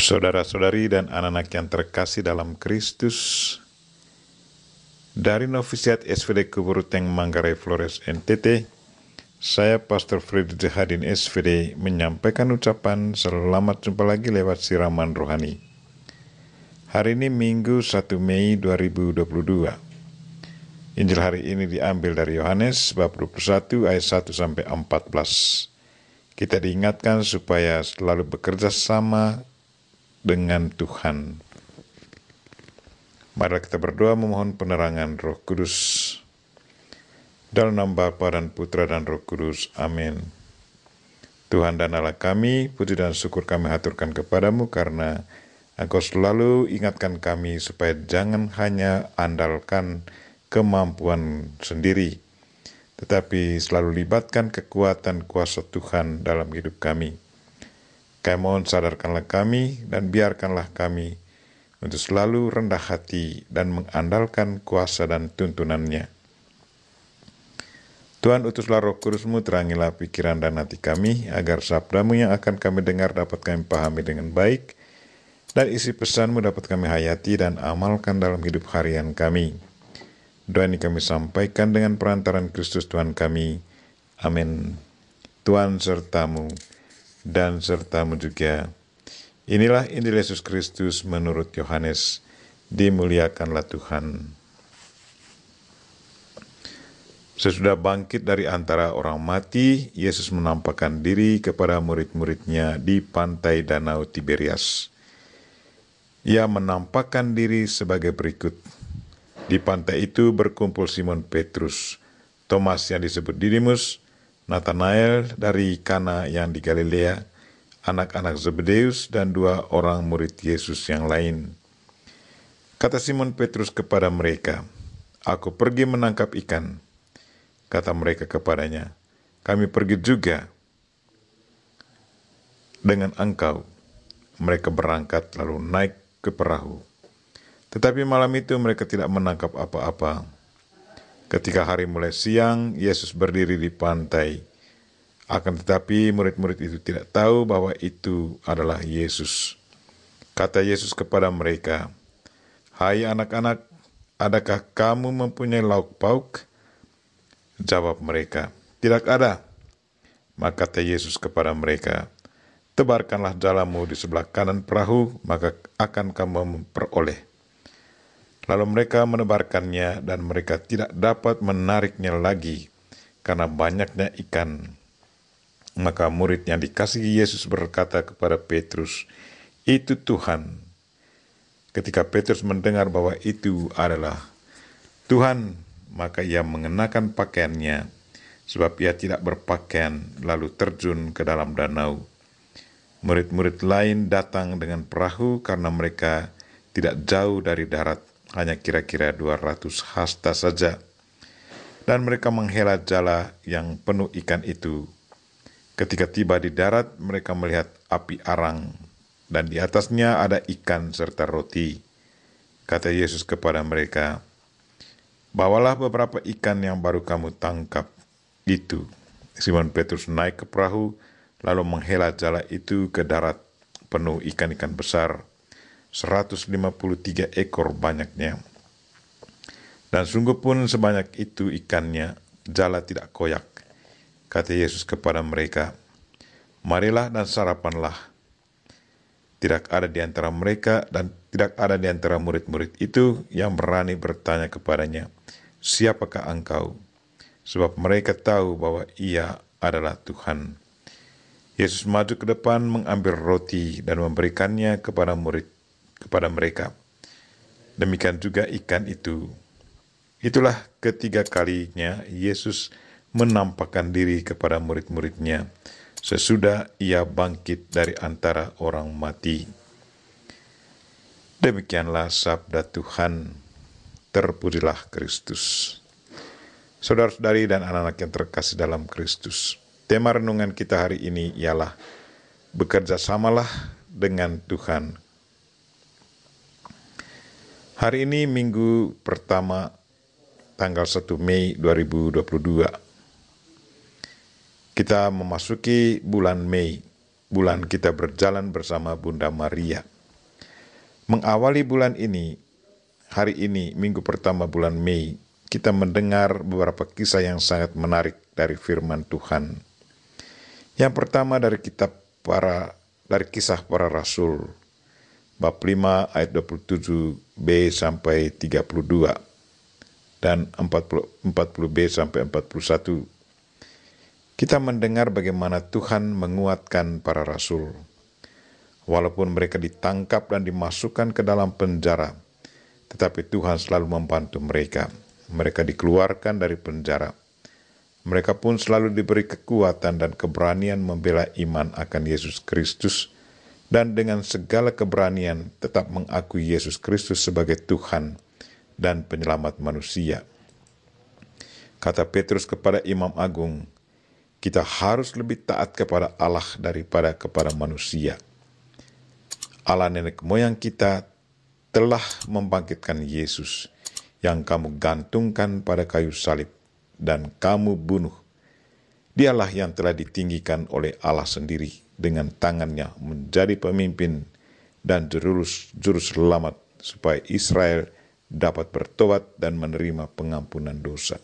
Saudara-saudari dan anak-anak yang terkasih dalam Kristus, dari Novisiat SVD Kuburuteng Manggarai Flores NTT, saya Pastor Freddy Zahadin SVD menyampaikan ucapan selamat jumpa lagi lewat siraman rohani. Hari ini Minggu 1 Mei 2022. Injil hari ini diambil dari Yohanes bab 21 ayat 1 sampai 14. Kita diingatkan supaya selalu bekerja sama dengan Tuhan. Mari kita berdoa memohon penerangan Roh Kudus. Dalam nama Bapa dan Putra dan Roh Kudus. Amin. Tuhan dan Allah kami, puji dan syukur kami haturkan kepadamu karena Engkau selalu ingatkan kami supaya jangan hanya andalkan kemampuan sendiri, tetapi selalu libatkan kekuatan kuasa Tuhan dalam hidup kami. Kami mohon sadarkanlah kami dan biarkanlah kami untuk selalu rendah hati dan mengandalkan kuasa dan tuntunannya. Tuhan, utuslah Roh Kudus-Mu, terangilah pikiran dan hati kami, agar sabda-Mu yang akan kami dengar dapat kami pahami dengan baik, dan isi pesan-Mu dapat kami hayati dan amalkan dalam hidup harian kami. Doa ini kami sampaikan dengan perantaran Kristus Tuhan kami. Amin. Tuhan sertamu dan sertamu juga. Inilah Injil Yesus Kristus menurut Yohanes. Dimuliakanlah Tuhan. Sesudah bangkit dari antara orang mati, Yesus menampakkan diri kepada murid-muridnya di pantai Danau Tiberias. Ia menampakkan diri sebagai berikut. Di pantai itu berkumpul Simon Petrus, Thomas yang disebut Didimus, Nathanael dari Kana yang di Galilea, anak-anak Zebedeus, dan 2 orang murid Yesus yang lain. Kata Simon Petrus kepada mereka, "Aku pergi menangkap ikan." Kata mereka kepadanya, "Kami pergi juga dengan engkau." Mereka berangkat lalu naik ke perahu. Tetapi malam itu mereka tidak menangkap apa-apa. Ketika hari mulai siang, Yesus berdiri di pantai. Akan tetapi murid-murid itu tidak tahu bahwa itu adalah Yesus. Kata Yesus kepada mereka, "Hai anak-anak, adakah kamu mempunyai lauk pauk?" Jawab mereka, "Tidak ada." Maka kata Yesus kepada mereka, "Tebarkanlah jalamu di sebelah kanan perahu, maka akan kamu memperoleh." Lalu mereka menebarkannya dan mereka tidak dapat menariknya lagi karena banyaknya ikan. Maka murid yang dikasihi Yesus berkata kepada Petrus, "Itu Tuhan." Ketika Petrus mendengar bahwa itu adalah Tuhan, maka ia mengenakan pakaiannya, sebab ia tidak berpakaian, lalu terjun ke dalam danau. Murid-murid lain datang dengan perahu karena mereka tidak jauh dari darat, hanya kira-kira 200 hasta saja. Dan mereka menghela jala yang penuh ikan itu. Ketika tiba di darat, mereka melihat api arang, dan di atasnya ada ikan serta roti. Kata Yesus kepada mereka, "Bawalah beberapa ikan yang baru kamu tangkap itu." Simon Petrus naik ke perahu, lalu menghela jala itu ke darat, penuh ikan-ikan besar, 153 ekor banyaknya. Dan sungguh pun sebanyak itu ikannya, jala tidak koyak. Kata Yesus kepada mereka, "Marilah dan sarapanlah." Tidak ada di antara mereka dan tidak ada di antara murid-murid itu yang berani bertanya kepadanya, "Siapakah engkau?" Sebab mereka tahu bahwa ia adalah Tuhan. Yesus maju ke depan mengambil roti dan memberikannya kepada mereka. Demikian juga ikan itu. Itulah ketiga kalinya Yesus menampakkan diri kepada murid-muridnya sesudah ia bangkit dari antara orang mati. Demikianlah sabda Tuhan. Terpujilah Kristus. Saudara-saudari dan anak-anak yang terkasih dalam Kristus, tema renungan kita hari ini ialah bekerja samalah dengan Tuhan. Hari ini minggu pertama tanggal 1 Mei 2022. Kita memasuki bulan Mei, bulan kita berjalan bersama Bunda Maria. Mengawali bulan ini, hari ini, minggu pertama bulan Mei, kita mendengar beberapa kisah yang sangat menarik dari firman Tuhan. Yang pertama dari kisah para rasul, bab 5 ayat 27b sampai 32 dan 40b sampai 41. Kita mendengar bagaimana Tuhan menguatkan para rasul. Walaupun mereka ditangkap dan dimasukkan ke dalam penjara, tetapi Tuhan selalu membantu mereka. Mereka dikeluarkan dari penjara. Mereka pun selalu diberi kekuatan dan keberanian membela iman akan Yesus Kristus, dan dengan segala keberanian tetap mengakui Yesus Kristus sebagai Tuhan dan penyelamat manusia. Kata Petrus kepada Imam Agung, kita harus lebih taat kepada Allah daripada kepada manusia. Allah nenek moyang kita telah membangkitkan Yesus yang kamu gantungkan pada kayu salib dan kamu bunuh. Dialah yang telah ditinggikan oleh Allah sendiri dengan tangannya menjadi pemimpin dan juru selamat supaya Israel dapat bertobat dan menerima pengampunan dosa.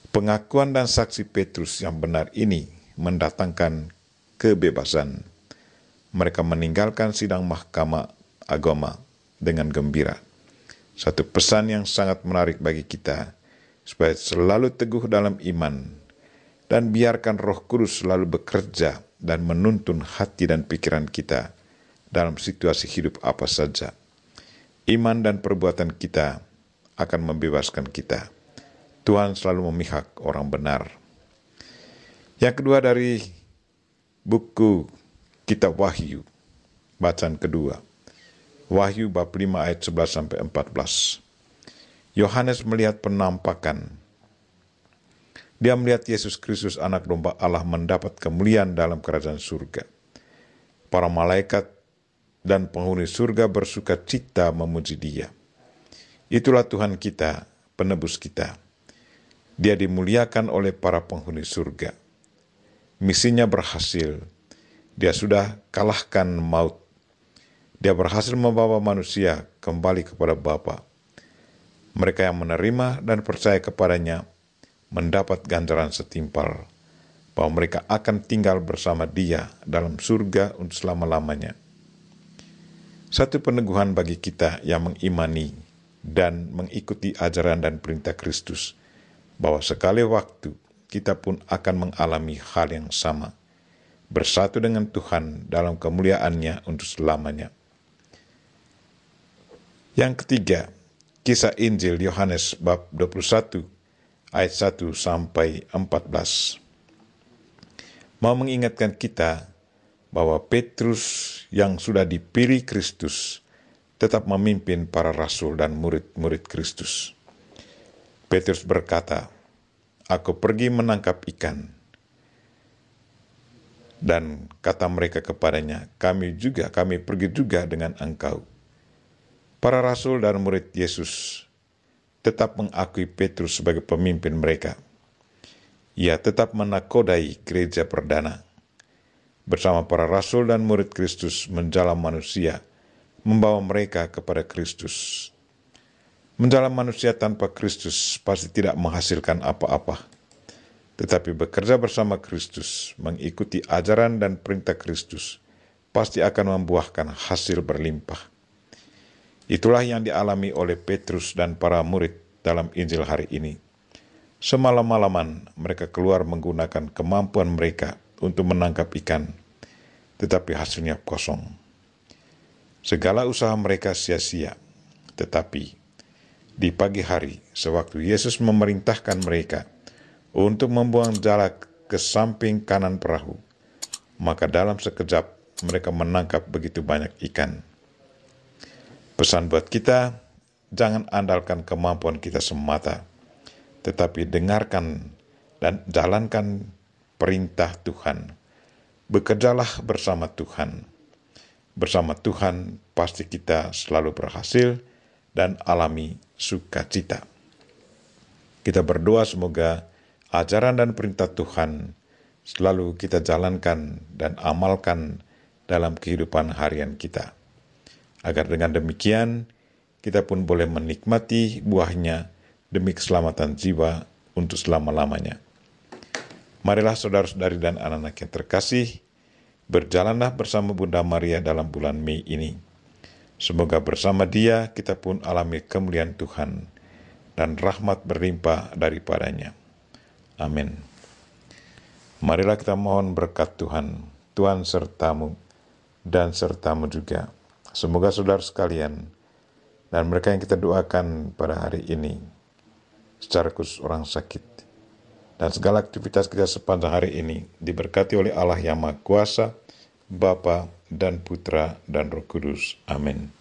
Pengakuan dan saksi Petrus yang benar ini mendatangkan kebebasan. Mereka meninggalkan sidang mahkamah agama dengan gembira. Satu pesan yang sangat menarik bagi kita, supaya selalu teguh dalam iman, dan biarkan Roh Kudus selalu bekerja dan menuntun hati dan pikiran kita dalam situasi hidup apa saja. Iman dan perbuatan kita akan membebaskan kita. Tuhan selalu memihak orang benar. Yang kedua dari buku Kitab Wahyu, bacaan kedua. Wahyu bab 5 ayat 11 sampai 14. Yohanes melihat penampakan. Dia melihat Yesus Kristus anak domba Allah mendapat kemuliaan dalam kerajaan surga. Para malaikat dan penghuni surga bersuka cita memuji Dia. Itulah Tuhan kita, penebus kita. Dia dimuliakan oleh para penghuni surga. Misinya berhasil. Dia sudah kalahkan maut. Dia berhasil membawa manusia kembali kepada Bapa. Mereka yang menerima dan percaya kepadanya mendapat ganjaran setimpal, bahwa mereka akan tinggal bersama Dia dalam surga untuk selama-lamanya. Satu peneguhan bagi kita yang mengimani dan mengikuti ajaran dan perintah Kristus, bahwa sekali waktu kita pun akan mengalami hal yang sama, bersatu dengan Tuhan dalam kemuliaan-Nya untuk selamanya. Yang ketiga, kisah Injil Yohanes bab 21 ayat 1 sampai 14. Mau mengingatkan kita bahwa Petrus yang sudah dipilih Kristus tetap memimpin para rasul dan murid-murid Kristus. Petrus berkata, "Aku pergi menangkap ikan." Dan kata mereka kepadanya, kami pergi juga dengan engkau." Para rasul dan murid Yesus tetap mengakui Petrus sebagai pemimpin mereka. Ia tetap menakodai gereja perdana. Bersama para rasul dan murid Kristus menjalam manusia, membawa mereka kepada Kristus. Menjalam manusia tanpa Kristus pasti tidak menghasilkan apa-apa. Tetapi bekerja bersama Kristus, mengikuti ajaran dan perintah Kristus, pasti akan membuahkan hasil berlimpah. Itulah yang dialami oleh Petrus dan para murid dalam Injil hari ini. Semalam-malaman mereka keluar menggunakan kemampuan mereka untuk menangkap ikan, tetapi hasilnya kosong. Segala usaha mereka sia-sia, tetapi di pagi hari, sewaktu Yesus memerintahkan mereka untuk membuang jala ke samping kanan perahu, maka dalam sekejap mereka menangkap begitu banyak ikan. Pesan buat kita, jangan andalkan kemampuan kita semata, tetapi dengarkan dan jalankan perintah Tuhan. Bekerjalah bersama Tuhan. Bersama Tuhan pasti kita selalu berhasil dan alami sukacita. Kita berdoa semoga ajaran dan perintah Tuhan selalu kita jalankan dan amalkan dalam kehidupan harian kita. agar dengan demikian kita pun boleh menikmati buahnya demi keselamatan jiwa untuk selama-lamanya. Marilah saudara-saudari dan anak-anak yang terkasih, berjalanlah bersama Bunda Maria dalam bulan Mei ini. Semoga bersama dia kita pun alami kemuliaan Tuhan dan rahmat berlimpah daripadanya. Amin. Marilah kita mohon berkat Tuhan. Tuhan sertamu dan sertamu juga. Semoga saudara sekalian dan mereka yang kita doakan pada hari ini, secara khusus orang sakit, dan segala aktivitas kita sepanjang hari ini diberkati oleh Allah yang Maha Kuasa, Bapa dan Putra dan Roh Kudus. Amin.